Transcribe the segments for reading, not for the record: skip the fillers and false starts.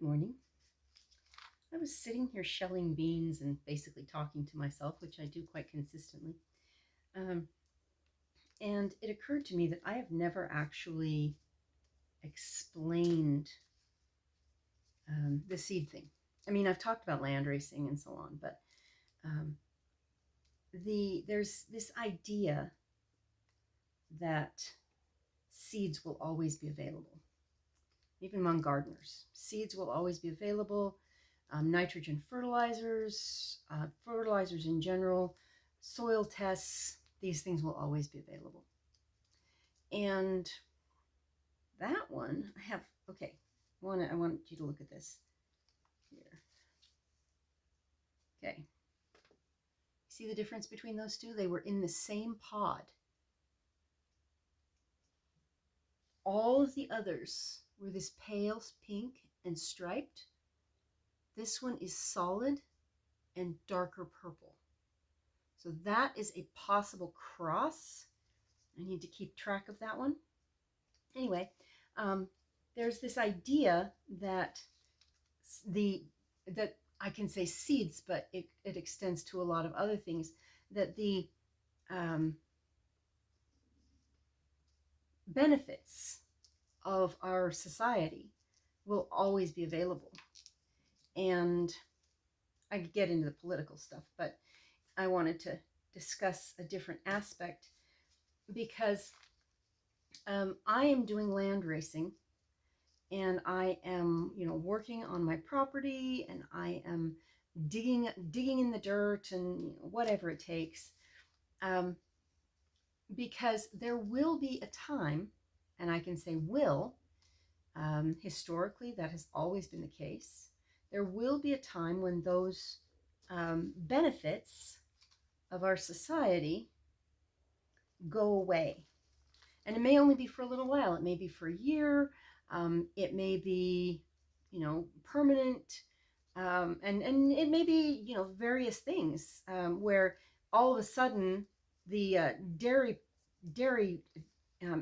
morning. I was sitting here shelling beans and basically talking to myself, which I do quite consistently. Um, and it occurred to me that I have never actually explained the seed thing. I mean, I've talked about land racing and so on, but um, there's this idea that seeds will always be available, even among gardeners. Seeds will always be available. Nitrogen fertilizers, fertilizers in general, soil tests, these things will always be available. And that one, I have, okay, I want you to look at this here. Okay. See the difference between those two? They were in the same pod. All of the others were this pale pink and striped. This one is solid and darker purple. So that is a possible cross. I need to keep track of that one. Anyway, there's this idea that that I can say seeds, but it extends to a lot of other things, that the benefits of our society will always be available. And I could get into the political stuff, but I wanted to discuss a different aspect because I am doing land racing, and I am, working on my property, and I am digging in the dirt, and whatever it takes, because there will be a time, and I can say will, historically that has always been the case. There will be a time when those benefits of our society go away. And it may only be for a little while. It may be for a year. It may be, permanent. And it may be, various things where all of a sudden the dairy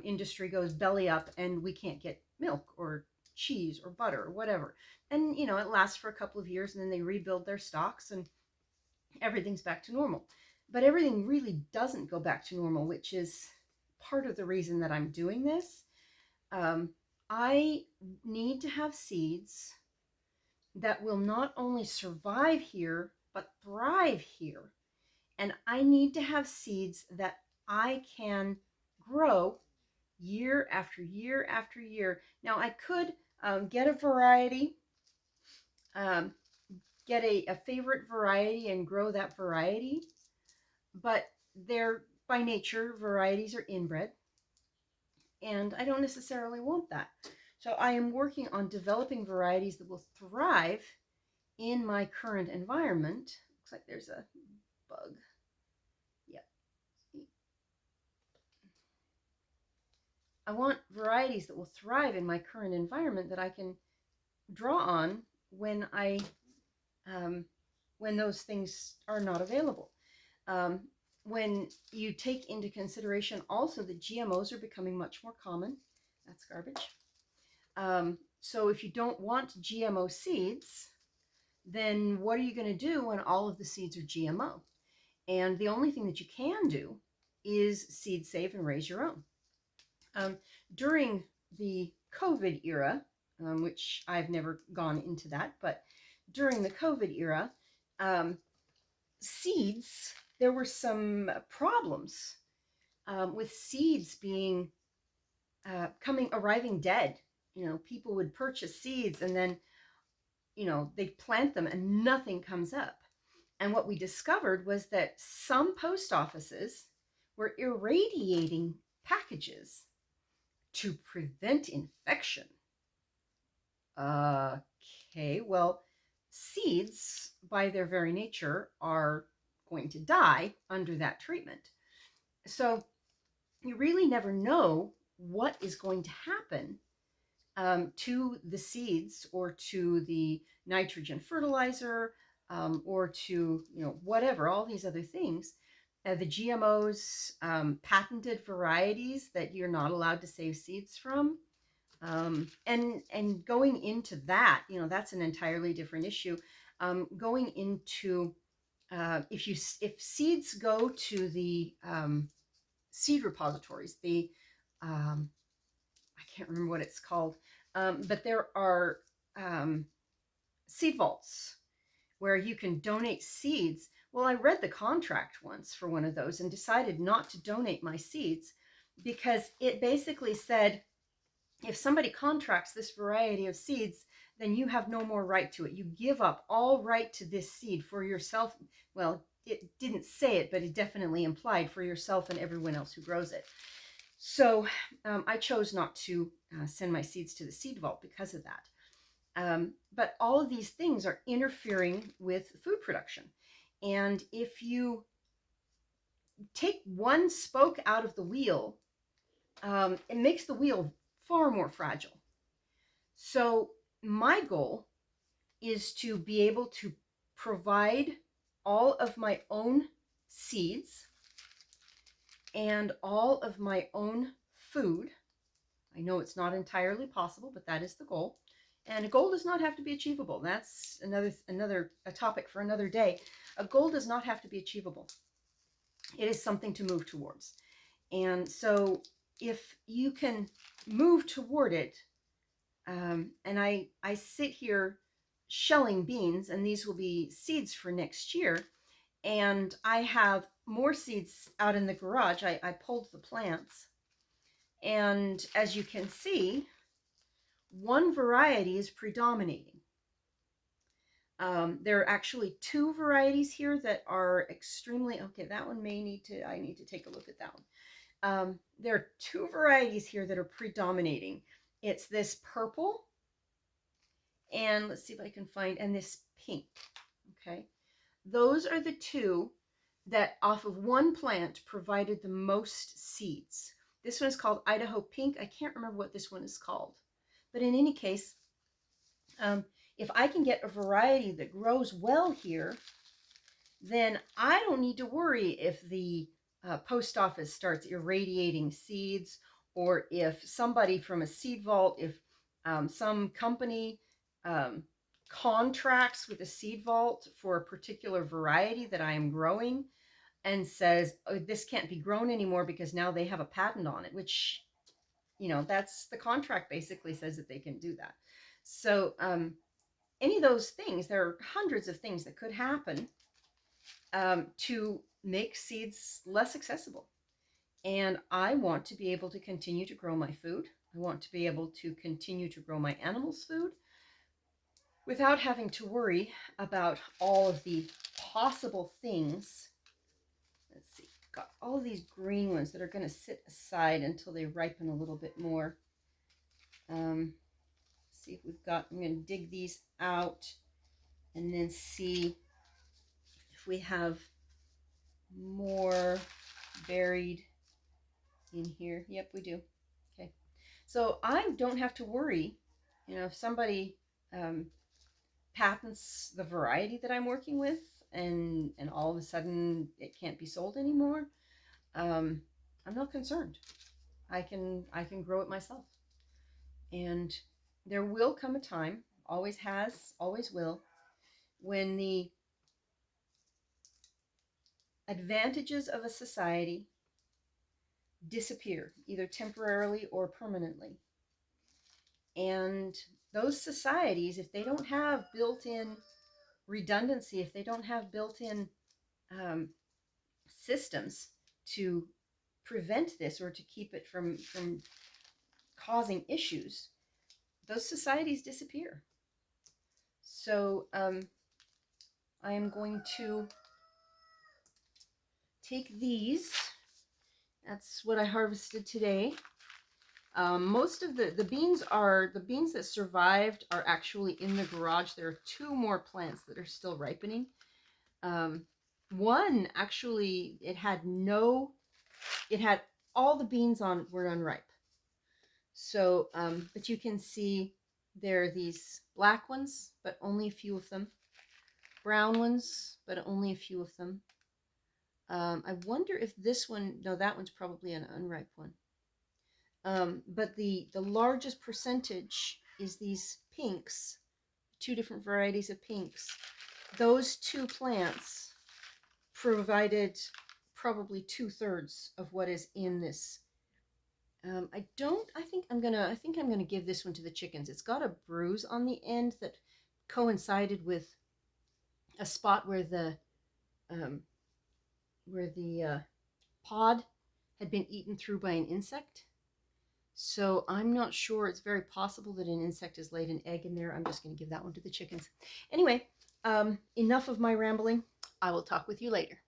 industry goes belly up and we can't get milk or cheese or butter or whatever. And, it lasts for a couple of years and then they rebuild their stocks and everything's back to normal. But everything really doesn't go back to normal, which is part of the reason that I'm doing this. I need to have seeds that will not only survive here, but thrive here. And I need to have seeds that I can grow year after year after year. Now, I could get a variety, um, get a favorite variety and grow that variety, but they're by nature, varieties are inbred, and I don't necessarily want that. So I am working on developing varieties that will thrive in my current environment. Looks like there's a bug. Yep. I want varieties that will thrive in my current environment that I can draw on when when those things are not available. When you take into consideration also that GMOs are becoming much more common. That's garbage. So if you don't want GMO seeds, then what are you going to do when all of the seeds are GMO? And the only thing that you can do is seed save and raise your own. During the COVID era, which I've never gone into that, but during the COVID era, seeds, there were some problems with seeds being arriving dead. People would purchase seeds and then, they plant them and nothing comes up. And what we discovered was that some post offices were irradiating packages to prevent infection. Okay, well, seeds, by their very nature, are going to die under that treatment. So you really never know what is going to happen to the seeds or to the nitrogen fertilizer or to, whatever, all these other things. The GMOs, patented varieties that you're not allowed to save seeds from, And going into that, that's an entirely different issue. Going into if seeds go to the seed repositories, the I can't remember what it's called, but there are um, seed vaults where you can donate seeds. Well, I read the contract once for one of those and decided not to donate my seeds because it basically said if somebody contracts this variety of seeds, then you have no more right to it. You give up all right to this seed for yourself. Well, it didn't say it, but it definitely implied for yourself and everyone else who grows it. So I chose not to send my seeds to the seed vault because of that. But all of these things are interfering with food production. And if you take one spoke out of the wheel, it makes the wheel far more fragile. So my goal is to be able to provide all of my own seeds and all of my own food. I know it's not entirely possible, but that is the goal. And a goal does not have to be achievable. That's another a topic for another day. A goal does not have to be achievable. It is something to move towards. And so if you can move toward it, and I sit here shelling beans, and these will be seeds for next year. And I have more seeds out in the garage. I pulled the plants. And as you can see, one variety is predominating. There are actually two varieties here that are extremely, okay, that one I need to take a look at that one. There are two varieties here that are predominating. It's this purple, and let's see if I can find, and this pink, okay? Those are the two that off of one plant provided the most seeds. This one is called Idaho Pink. I can't remember what this one is called. But in any case, if I can get a variety that grows well here, then I don't need to worry if the post office starts irradiating seeds, or if somebody from a seed vault, if some company contracts with a seed vault for a particular variety that I am growing and says, oh, this can't be grown anymore because now they have a patent on it, which, that's the contract basically says that they can do that. So any of those things, there are hundreds of things that could happen to make seeds less accessible. And I want to be able to continue to grow my food. I want to be able to continue to grow my animals' food without having to worry about all of the possible things. Let's see, got all of these green ones that are going to sit aside until they ripen a little bit more. See if we've got, I'm going to dig these out and then see if we have more buried in here. Yep, we do. Okay. So I don't have to worry, if somebody patents the variety that I'm working with and all of a sudden it can't be sold anymore, I'm not concerned. I can grow it myself. And there will come a time, always has, always will, when the advantages of a society disappear, either temporarily or permanently. And those societies, if they don't have built-in redundancy, if they don't have built-in systems to prevent this or to keep it from causing issues, those societies disappear. So I am going to take these. That's what I harvested today. Most of the beans that survived are actually in the garage. There are two more plants that are still ripening. One actually, it had all the beans on it were unripe. So, but you can see there are these black ones, but only a few of them. Brown ones, but only a few of them. I wonder if this one, no, that one's probably an unripe one. But the largest percentage is these pinks, two different varieties of pinks. Those two plants provided probably 2/3 of what is in this. I don't. I think I'm gonna. I think I'm gonna give this one to the chickens. It's got a bruise on the end that coincided with a spot um, where the pod had been eaten through by an insect. So I'm not sure. It's very possible that an insect has laid an egg in there. I'm just going to give that one to the chickens. Anyway, enough of my rambling. I will talk with you later.